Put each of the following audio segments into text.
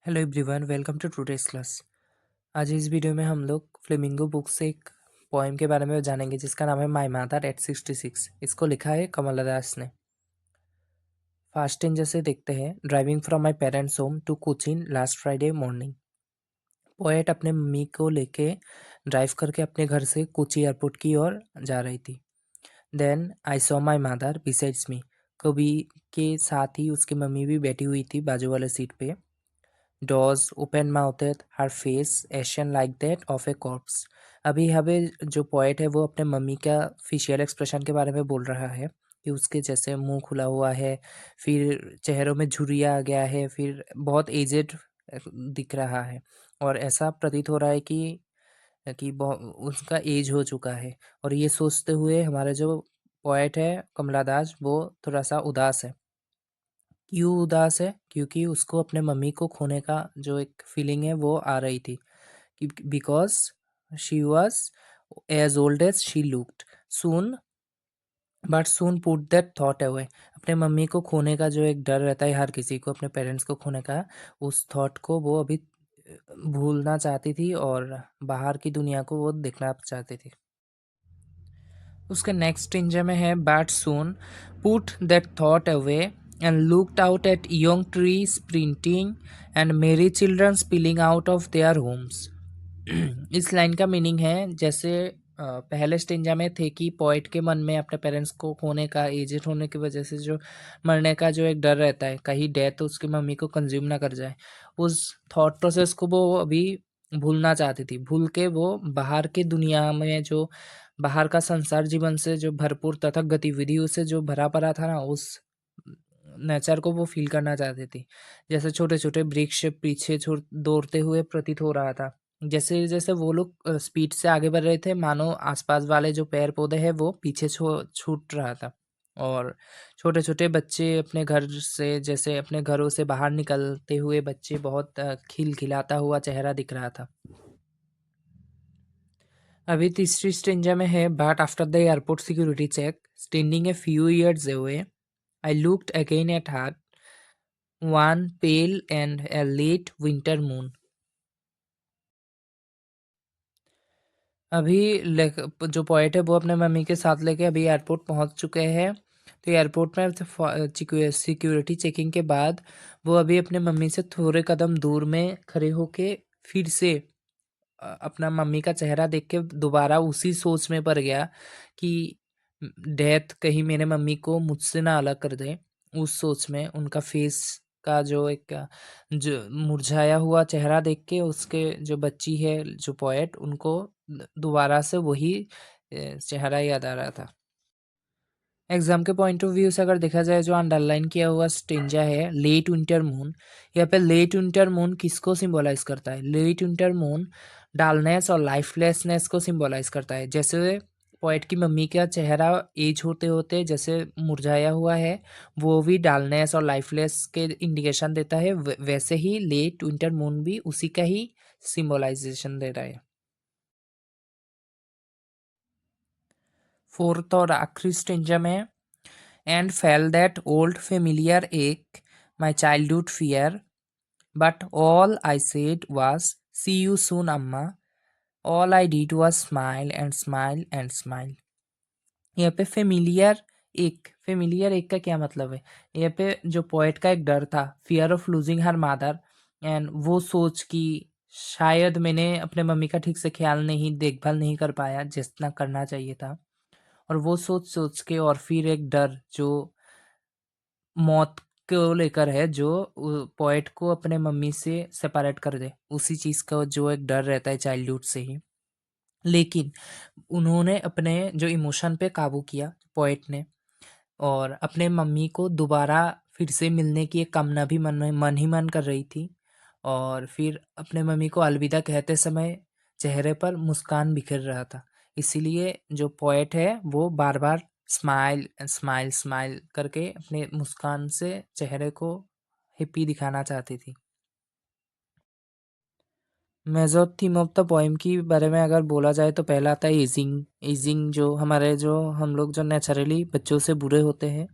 Hello everyone, welcome to today's class. आज इस video में हम लोग फ्लेमिंगो बुक से एक पोएम के बारे में जानेंगे जिसका नाम है माई मदर एट 66। इसको लिखा है कमला दास ने। फास्टिंग जैसे देखते हैं। Driving from my parents home to Cochin last Friday morning. Poet अपने मम्मी को लेके ड्राइव करके अपने घर से कोची एयरपोर्ट की ओर जा रही थी। Then I saw my mother besides me. कवि के साथ ही उसकी मम्मी भी बैठी हुई थी बाजू वाले सीट पे। Doze open mouthed, her face ashen like that of a corpse. अभी हमें जो पोएट है वो अपने मम्मी का फेशियल एक्सप्रेशन के बारे में बोल रहा है कि उसके जैसे मुंह खुला हुआ है, फिर चेहरों में झुर्रियाँ आ गया है, फिर बहुत एजेड दिख रहा है और ऐसा प्रतीत हो रहा है कि उसका एज हो चुका है। और ये सोचते हुए हमारा जो पोएट है कमला दास वो थोड़ा सा उदास है। क्यों उदास है? क्योंकि उसको अपने मम्मी को खोने का जो एक फीलिंग है वो आ रही थी कि because she was as old as she looked soon, but soon put that thought away. अपने मम्मी को खोने का जो एक डर रहता है हर किसी को, अपने पेरेंट्स को खोने का, उस थॉट को वो अभी भूलना चाहती थी और बाहर की दुनिया को वो देखना चाहती थी। उसके नेक्स्ट स्ट्रिंजर में है but soon put that thought away and looked out at young tree sprinting and merry children spilling out of their homes. इस लाइन का मीनिंग है जैसे पहले स्टेंजा में थे कि पोइट के मन में अपने पेरेंट्स को खोने का, एजेड होने की वजह से जो मरने का जो एक डर रहता है, कहीं डेथ उसकी मम्मी को कंज्यूम ना कर जाए, उस थॉट प्रोसेस को वो अभी भूलना चाहती थी। भूल के वो बाहर की दुनिया में, जो बाहर का संसार जीवन से जो भरपूर तथा गतिविधियों से जो भरा पड़ा था ना, उस नेचर को वो फील करना चाहती थी। जैसे छोटे छोटे वृक्ष पीछे छोड़ दौड़ते हुए प्रतीत हो रहा था। जैसे जैसे वो लोग स्पीड से आगे बढ़ रहे थे, मानो आसपास वाले जो पेड़ पौधे हैं वो पीछे छूट रहा था। और छोटे छोटे बच्चे अपने घर से, जैसे अपने घरों से बाहर निकलते हुए बच्चे, बहुत खिलखिलाता हुआ चेहरा दिख रहा था। अभी तीसरी स्ट्रेंजा में है but after the airport security check standing a few years away I looked again at her, wan pale and a late winter moon. अभी जो पोएट है वो अपने मम्मी के साथ लेके अभी एयरपोर्ट पहुंच चुके हैं। तो एयरपोर्ट में सिक्योरिटी चेकिंग के बाद वो अभी अपने मम्मी से थोड़े कदम दूर में खड़े होके फिर से अपना मम्मी का चेहरा देख के दोबारा उसी सोच में पड़ गया कि डेथ कहीं मेरे मम्मी को मुझसे ना अलग कर दे। उस सोच में उनका फेस का जो एक जो मुरझाया हुआ चेहरा देख के उसके जो बच्ची है, जो पोएट, उनको दोबारा से वही चेहरा याद आ रहा था। एग्जाम के पॉइंट ऑफ व्यू से अगर देखा जाए, जो अंडरलाइन किया हुआ स्टेंजा है लेट विंटर मून, यहाँ पे लेट विंटर मून किसको सिंबलाइज करता है? लेट विंटर मून डालनेस और लाइफलेसनेस को सिंबलाइज करता है। जैसे पोएट की मम्मी का चेहरा एज होते होते जैसे मुरझाया हुआ है, वो भी डालनेस और लाइफलेस के इंडिकेशन देता है, वैसे ही लेट विंटर मून भी उसी का ही सिंबलाइजेशन दे रहा है। फोर्थ और आखिरी स्टेंजा में and felt that old familiar ache, my childhood fear. But all I said was, see you soon, Amma. All I did was smile and smile and smile. यहाँ पे फेमिलियर एक का क्या मतलब है? यहाँ पे जो पोएट का एक डर था, fear of losing her mother, and वो सोच कि शायद मैंने अपने मम्मी का ठीक से ख्याल नहीं, देखभाल नहीं कर पाया जितना करना चाहिए था। और वो सोच सोच के और फिर एक डर जो मौत को लेकर है, जो पोएट को अपने मम्मी से सेपरेट कर दे, उसी चीज़ का जो एक डर रहता है चाइल्डहुड से ही। लेकिन उन्होंने अपने जो इमोशन पे काबू किया पोएट ने, और अपने मम्मी को दोबारा फिर से मिलने की एक कामना भी मन ही मन कर रही थी। और फिर अपने मम्मी को अलविदा कहते समय चेहरे पर मुस्कान बिखर रहा था। इसीलिए जो पोएट है वो बार बार स्माइल स्माइल स्माइल करके अपने मुस्कान से चेहरे को हैप्पी दिखाना चाहती थी। Major theme of the poem की बारे में अगर बोला जाए तो पहला आता है एजिंग। एजिंग जो हमारे, जो हम लोग जो नेचुरली बच्चों से बुरे होते हैं,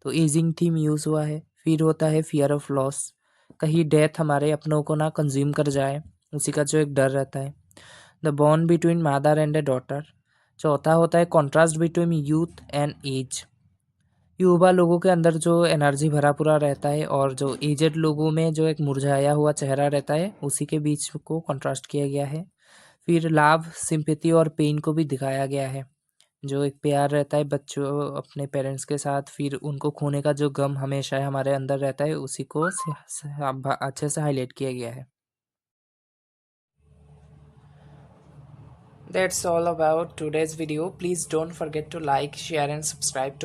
तो एजिंग थीम यूज़ हुआ है। फिर होता है फियर ऑफ लॉस, कहीं डेथ हमारे अपनों को ना कंज्यूम कर जाए, उसी का जो एक डर रहता है। The bond between mother and a daughter. चौथा होता है contrast between youth and age. युवा लोगों के अंदर जो एनर्जी भरा पूरा रहता है और जो एजेड लोगों में जो एक मुरझाया हुआ चेहरा रहता है, उसी के बीच को कॉन्ट्रास्ट किया गया है। फिर लव, सिंपैथी और पेन को भी दिखाया गया है। जो एक प्यार रहता है बच्चों अपने पेरेंट्स के साथ, फिर उनको खोने का जो गम हमेशा हमारे अंदर रहता है, उसी को अच्छे से हाईलाइट किया गया है। That's all about today's video. Please don't forget to like, share and subscribe to